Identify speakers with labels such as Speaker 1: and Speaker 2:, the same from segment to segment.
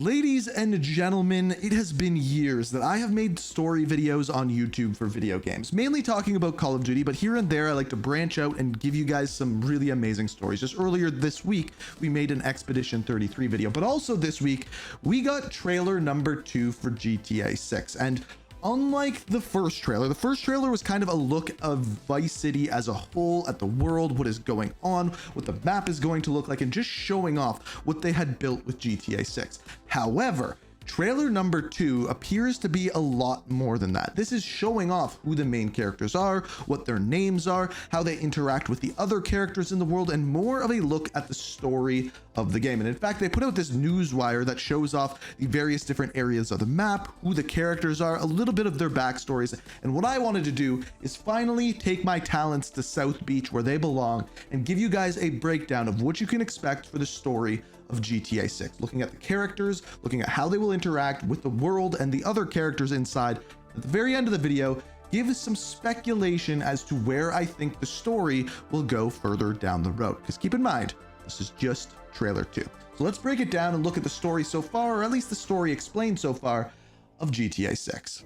Speaker 1: Ladies and gentlemen, it has been years that I have made story videos on YouTube for video games, mainly talking about Call of Duty, but here and there I like to branch out and give you guys some really amazing stories. Just earlier this week, we made an Expedition 33 video, but also this week, we got trailer number 2 for GTA 6. And unlike the first trailer was kind of a look of Vice City as a whole, at the world, what is going on, what the map is going to look like, and just showing off what they had built with GTA 6. However, trailer number 2 appears to be a lot more than that. This is showing off who the main characters are, what their names are, how they interact with the other characters in the world, and more of a look at the story of the game. And in fact, they put out this newswire that shows off the various different areas of the map, who the characters are, a little bit of their backstories. And what I wanted to do is finally take my talents to South Beach, where they belong, and give you guys a breakdown of what you can expect for the story of GTA 6, looking at the characters, looking at how they will interact with the world and the other characters inside. At the very end of the video, give some speculation as to where I think the story will go further down the road, because keep in mind, this is just trailer 2. So let's break it down and look at the story so far, or at least the story explained so far, of GTA 6.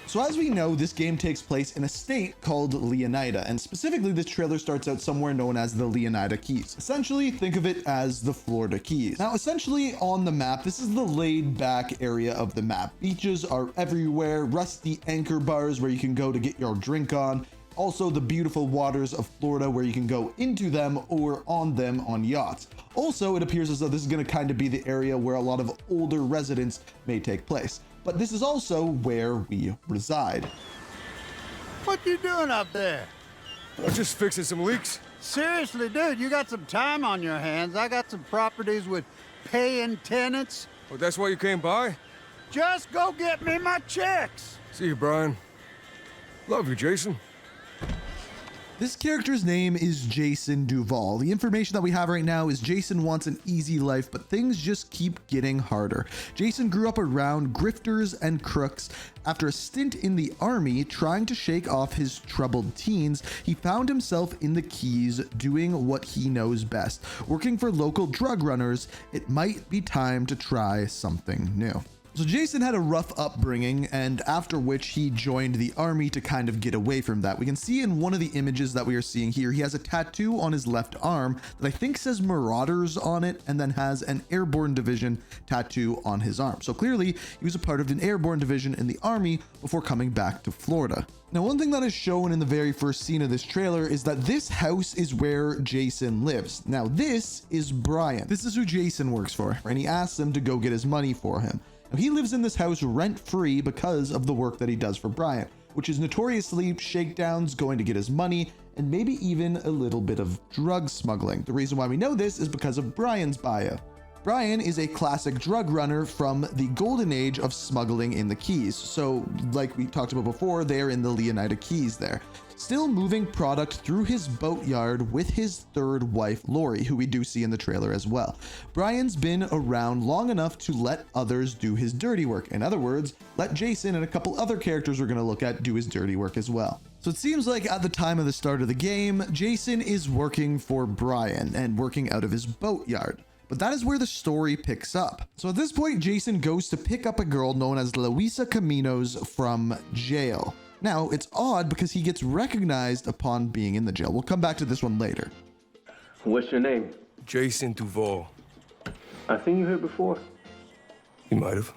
Speaker 1: So as we know, this game takes place in a state called Leonida, and specifically this trailer starts out somewhere known as the Leonida Keys. Essentially, think of it as the Florida Keys. Now, essentially on the map, this is the laid back area of the map. Beaches are everywhere, rusty anchor bars where you can go to get your drink on. Also the beautiful waters of Florida where you can go into them or on them on yachts. Also, it appears as though this is going to kind of be the area where a lot of older residents may take place. But this is also where we reside.
Speaker 2: What you doing up there?
Speaker 3: I'm just fixing some leaks.
Speaker 2: Seriously, dude, you got some time on your hands. I got some properties with paying tenants.
Speaker 3: Oh, that's why you came by?
Speaker 2: Just go get me my checks.
Speaker 3: See you, Brian. Love you, Jason.
Speaker 1: This character's name is Jason Duval. The information that we have right now is Jason wants an easy life, but things just keep getting harder. Jason grew up around grifters and crooks. After a stint in the army trying to shake off his troubled teens, he found himself in the Keys doing what he knows best. Working for local drug runners, it might be time to try something new. So Jason had a rough upbringing, and after which he joined the army to kind of get away from that. We can see in one of the images that we are seeing here, he has a tattoo on his left arm that I think says Marauders on it, and then has an airborne division tattoo on his arm. So clearly he was a part of an airborne division in the army before coming back to Florida. Now, one thing that is shown in the very first scene of this trailer is that this house is where Jason lives. Now, this is Brian. This is who Jason works for, and he asks him to go get his money for him. Now, he lives in this house rent-free because of the work that he does for Brian, which is notoriously shakedowns, going to get his money, and maybe even a little bit of drug smuggling. The reason why we know this is because of Brian's bio. Brian is a classic drug runner from the golden age of smuggling in the Keys. So like we talked about before, they're in the Leonida Keys there. Still moving product through his boatyard with his third wife, Lori, who we do see in the trailer as well. Brian's been around long enough to let others do his dirty work. In other words, let Jason and a couple other characters we're going to look at do his dirty work as well. So it seems like at the time of the start of the game, Jason is working for Brian and working out of his boatyard. But that is where the story picks up. So at this point, Jason goes to pick up a girl known as Luisa Caminos from jail. Now, it's odd because he gets recognized upon being in the jail. We'll come back to this one later.
Speaker 4: What's your name?
Speaker 3: Jason Duval.
Speaker 4: I think you heard before.
Speaker 3: You might have.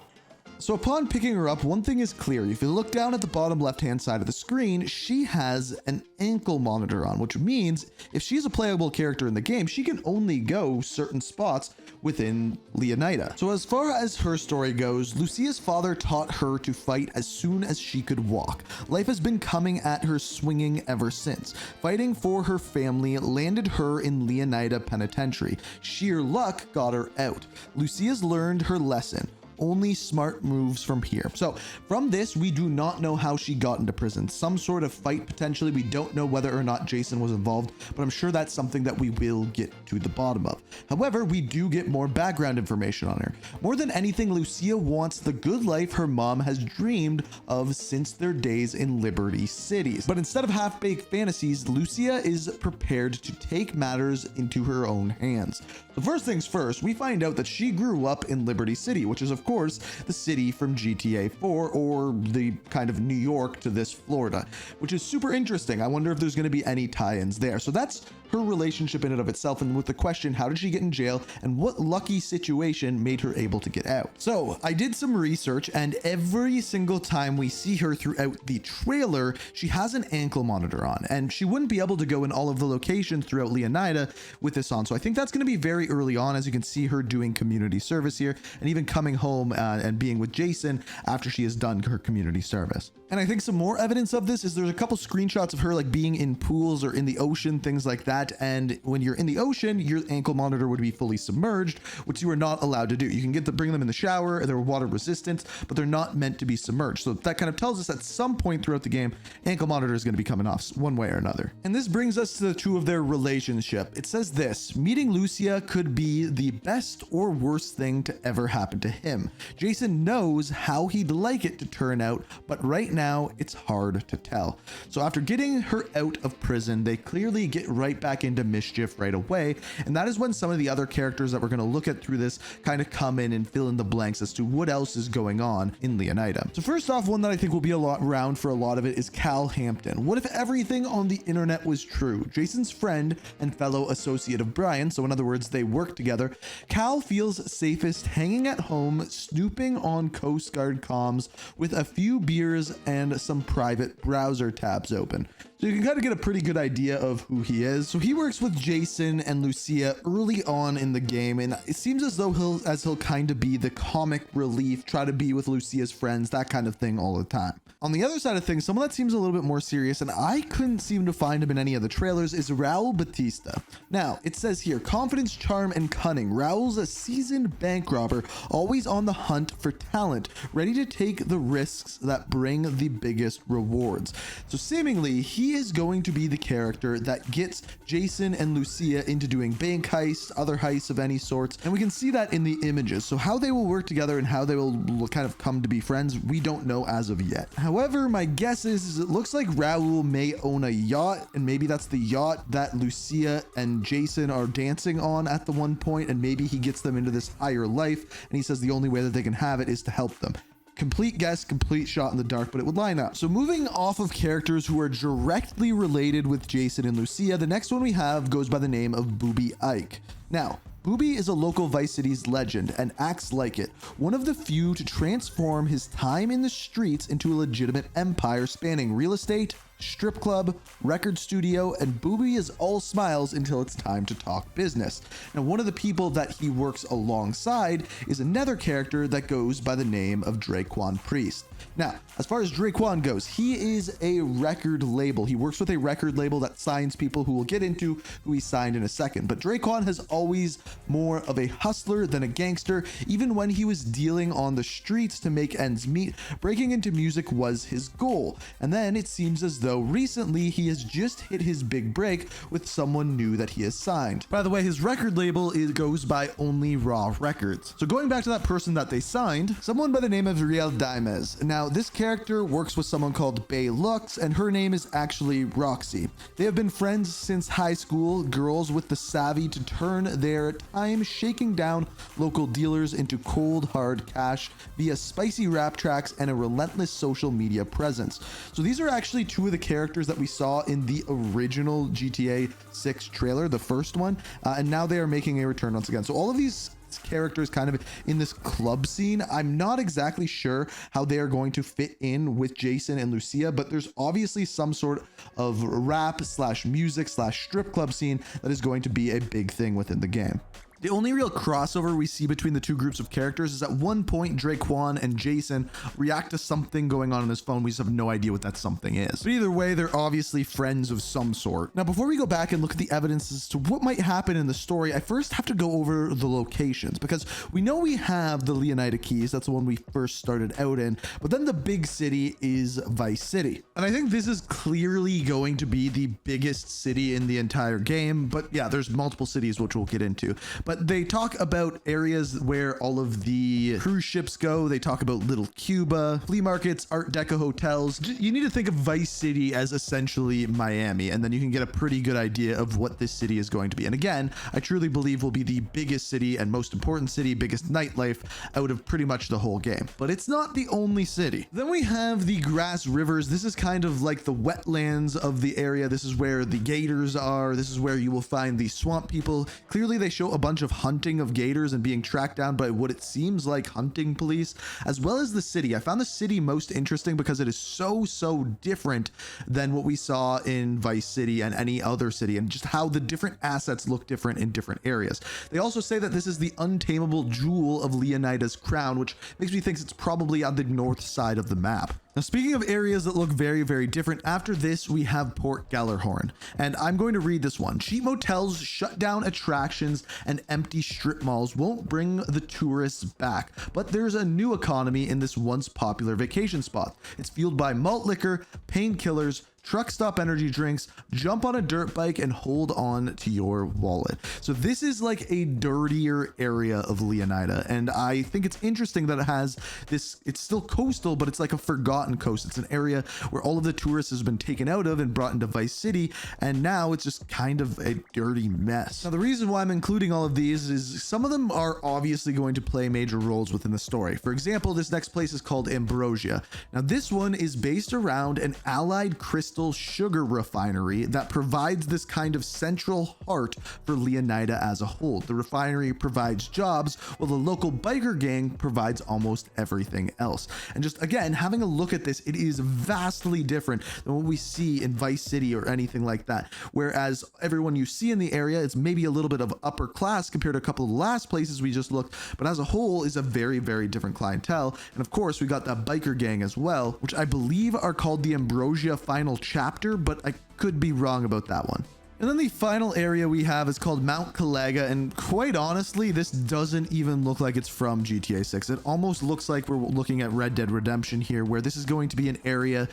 Speaker 1: So upon picking her up, one thing is clear. If you look down at the bottom left-hand side of the screen, she has an ankle monitor on, which means if she's a playable character in the game, she can only go certain spots within Leonida. So as far as her story goes, Lucia's father taught her to fight as soon as she could walk. Life has been coming at her swinging ever since. Fighting for her family landed her in Leonida Penitentiary. Sheer luck got her out. Lucia's learned her lesson. only smart moves from here. So from this, we do not know how she got into prison. Some sort of fight potentially. We don't know whether or not Jason was involved, but I'm sure that's something that we will get to the bottom of. However, we do get more background information on her. More than anything, Lucia wants the good life her mom has dreamed of since their days in Liberty Cities. But instead of half-baked fantasies, Lucia is prepared to take matters into her own hands. So first things first, we find out that she grew up in Liberty City, which is of course the city from GTA 4, or the kind of New York to this Florida, which is super interesting. I wonder if there's going to be any tie-ins there. So that's her relationship in and of itself, and with the question, how did she get in jail and what lucky situation made her able to get out? So I did some research, and every single time we see her throughout the trailer, she has an ankle monitor on, and she wouldn't be able to go in all of the locations throughout Leonida with this on. So I think that's going to be very early on, as you can see her doing community service here, and even coming home and being with Jason after she has done her community service. And I think some more evidence of this is there's a couple screenshots of her like being in pools or in the ocean, things like that. And when you're in the ocean, your ankle monitor would be fully submerged, which you are not allowed to do. You can bring them in the shower, they're water resistant, but they're not meant to be submerged. So that kind of tells us at some point throughout the game, ankle monitor is going to be coming off one way or another. And this brings us to the two of their relationship. It says this: meeting Lucia could be the best or worst thing to ever happen to him. Jason knows how he'd like it to turn out, but right now it's hard to tell. So after getting her out of prison, they clearly get right back into mischief right away, and that is when some of the other characters that we're going to look at through this kind of come in and fill in the blanks as to what else is going on in Leonida. So first off, one that I think will be around for a lot of it is Cal Hampton. What if everything on the internet was true? Jason's friend and fellow associate of Brian, so in other words, they work together. Cal feels safest hanging at home, snooping on Coast Guard comms with a few beers and some private browser tabs open. So you can kind of get a pretty good idea of who he is. So he works with Jason and Lucia early on in the game, and it seems as though he'll kind of be the comic relief, try to be with Lucia's friends, that kind of thing all the time. On the other side of things, someone that seems a little bit more serious, and I couldn't seem to find him in any of the trailers, is Raul Batista. Now, it says here, confidence, charm, and cunning. Raul's a seasoned bank robber, always on the hunt for talent, ready to take the risks that bring the biggest rewards. So seemingly, he is going to be the character that gets Jason and Lucia into doing bank heists, other heists of any sorts, and we can see that in the images. So how they will work together and how they will kind of come to be friends, we don't know as of yet. However, my guess is it looks like Raul may own a yacht, and maybe that's the yacht that Lucia and Jason are dancing on at the one point, and maybe he gets them into this higher life, and he says the only way that they can have it is to help them. Complete guess, complete shot in the dark, but it would line up. So moving off of characters who are directly related with Jason and Lucia, the next one we have goes by the name of Booby Ike. Now, Booby is a local Vice City's legend and acts like it, one of the few to transform his time in the streets into a legitimate empire spanning real estate, strip club, record studio, and Booby is all smiles until it's time to talk business. Now, one of the people that he works alongside is another character that goes by the name of Drequin Priest. Now, as far as Drequin goes, he is a record label. He works with a record label that signs people who we'll get into who he signed in a second. But Drequin has always more of a hustler than a gangster. Even when he was dealing on the streets to make ends meet, breaking into music was his goal. And then it seems as though recently he has just hit his big break with someone new that he has signed. By the way, his record label goes by Only Raw Records. So going back to that person that they signed, someone by the name of Riel Dimes. Now, this character works with someone called Bay Lux, and her name is actually Roxy. They have been friends since high school, girls with the savvy to turn their time shaking down local dealers into cold, hard cash via spicy rap tracks and a relentless social media presence. So these are actually two of the characters that we saw in the original GTA 6 trailer, the first one, and now they are making a return once again. So all of these characters kind of in this club scene, I'm not exactly sure how they are going to fit in with Jason and Lucia, but there's obviously some sort of rap slash music slash strip club scene that is going to be a big thing within the game. The only real crossover we see between the two groups of characters is at one point Drequin and Jason react to something going on his phone. We just have no idea what that something is. But either way, they're obviously friends of some sort. Now, before we go back and look at the evidence as to what might happen in the story, I first have to go over the locations, because we know we have the Leonida Keys. That's the one we first started out in, but then the big city is Vice City. And I think this is clearly going to be the biggest city in the entire game. But yeah, there's multiple cities, which we'll get into. But they talk about areas where all of the cruise ships go. They talk about Little Cuba, flea markets, Art Deco hotels. You need to think of Vice City as essentially Miami, and then you can get a pretty good idea of what this city is going to be. And again, I truly believe will be the biggest city and most important city, biggest nightlife out of pretty much the whole game. But it's not the only city. Then we have the grass rivers. This is kind of like the wetlands of the area. This is where the gators are. This is where you will find the swamp people. Clearly they show a bunch of hunting of gators and being tracked down by what it seems like hunting police, as well as the city. I found the city most interesting because it is so different than what we saw in Vice City and any other city, and just how the different assets look different in different areas. They also say that this is the untamable jewel of Leonida's crown, which makes me think it's probably on the north side of the map. Now, speaking of areas that look very different, after this we have Port Gallerhorn, and I'm going to read this one. Cheap motels, shut down attractions, and empty strip malls won't bring the tourists back, but there's a new economy in this once popular vacation spot. It's fueled by malt liquor, painkillers, truck stop energy drinks, jump on a dirt bike, and hold on to your wallet. So this is like a dirtier area of Leonida, and I think it's interesting that it has this, it's still coastal, but it's like a forgotten coast. It's an area where all of the tourists has been taken out of and brought into Vice City, and now it's just kind of a dirty mess. Now, the reason why I'm including all of these is some of them are obviously going to play major roles within the story. For example, this next place is called Ambrosia. Now, this one is based around an allied crystal sugar refinery that provides this kind of central heart for Leonida as a whole. The refinery provides jobs, while the local biker gang provides almost everything else. And just again, having a look at this, it is vastly different than what we see in Vice City or anything like that. Whereas everyone you see in the area is maybe a little bit of upper class compared to a couple of the last places we just looked, but as a whole is a very different clientele. And of course, we got that biker gang as well, which I believe are called the Ambrosia Final Chapter, but I could be wrong about that one. And then the final area we have is called Mount Kaga, and quite honestly, this doesn't even look like it's from GTA 6. It almost looks like we're looking at Red Dead Redemption here, where this is going to be an area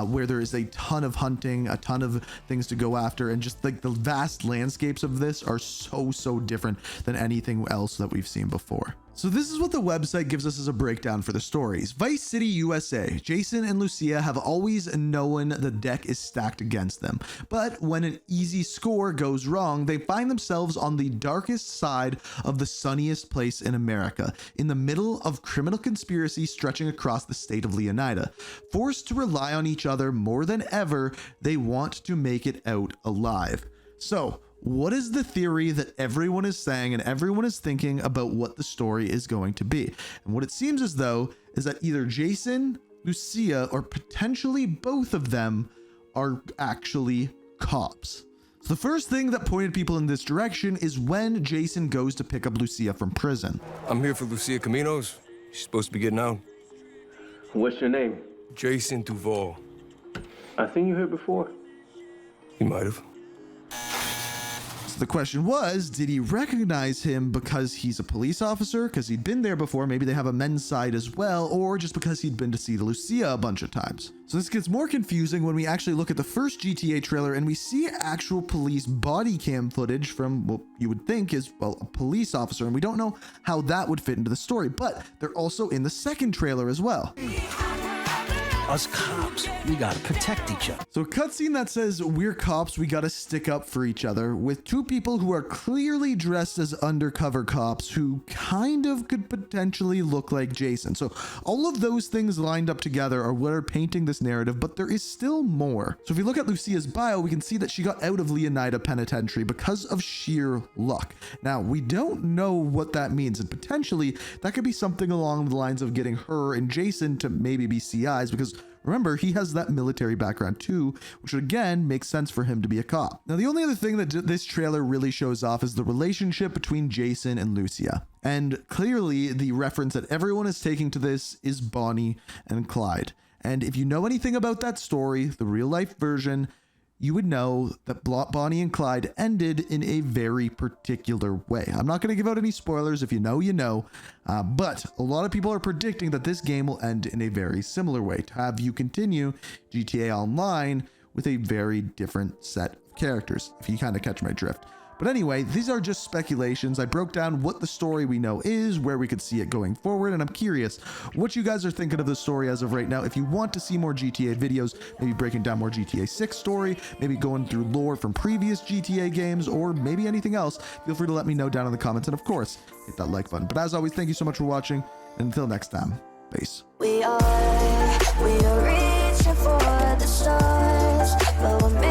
Speaker 1: where there is a ton of hunting, a ton of things to go after, and just like the vast landscapes of this are so different than anything else that we've seen before. So this is what the website gives us as a breakdown for the stories. Vice City, USA. Jason and Lucia have always known the deck is stacked against them, but when an easy score goes wrong, they find themselves on the darkest side of the sunniest place in America, in the middle of criminal conspiracy stretching across the state of Leonida. Forced to rely on each other more than ever, they want to make it out alive. So, what is the theory that everyone is saying and everyone is thinking about what the story is going to be? And what it seems as though is that either Jason, Lucia, or potentially both of them are actually cops. So the first thing that pointed people in this direction is when Jason goes to pick up Lucia from prison.
Speaker 3: I'm here for Lucia Caminos. She's supposed to be getting out.
Speaker 4: What's your name?
Speaker 3: Jason Duval.
Speaker 4: I think you heard before.
Speaker 3: You might have.
Speaker 1: So the question was, did he recognize him because he's a police officer, because he'd been there before, maybe they have a men's side as well, or just because he'd been to see Lucia a bunch of times? So this gets more confusing when we actually look at the first GTA trailer and we see actual police body cam footage from what you would think is, well, a police officer, and we don't know how that would fit into the story, but they're also in the second trailer as well.
Speaker 5: Us cops, we gotta protect each other.
Speaker 1: So a cutscene that says we're cops, we gotta stick up for each other, with two people who are clearly dressed as undercover cops who kind of could potentially look like Jason. So all of those things lined up together are what are painting this narrative, but there is still more. So if you look at Lucia's bio, we can see that she got out of Leonida Penitentiary because of sheer luck. Now, we don't know what that means, and potentially that could be something along the lines of getting her and Jason to maybe be CIs, because Remember, he has that military background too, which again makes sense for him to be a cop. Now, the only other thing that this trailer really shows off is the relationship between Jason and Lucia. And clearly, the reference that everyone is taking to this is Bonnie and Clyde. And if you know anything about that story, the real life version, you would know that Bonnie and Clyde ended in a very particular way. I'm not going to give out any spoilers. If you know, you know. But a lot of people are predicting that this game will end in a very similar way, to have you continue GTA Online with a very different set of characters, if you kind of catch my drift. But anyway, these are just speculations. I broke down what the story we know is, where we could see it going forward, and I'm curious what you guys are thinking of the story as of right now. If you want to see more GTA videos, maybe breaking down more GTA 6 story, maybe going through lore from previous GTA games, or maybe anything else, feel free to let me know down in the comments. And of course, hit that like button. But as always, thank you so much for watching, and until next time, peace.
Speaker 6: We are reaching for the stars, but we're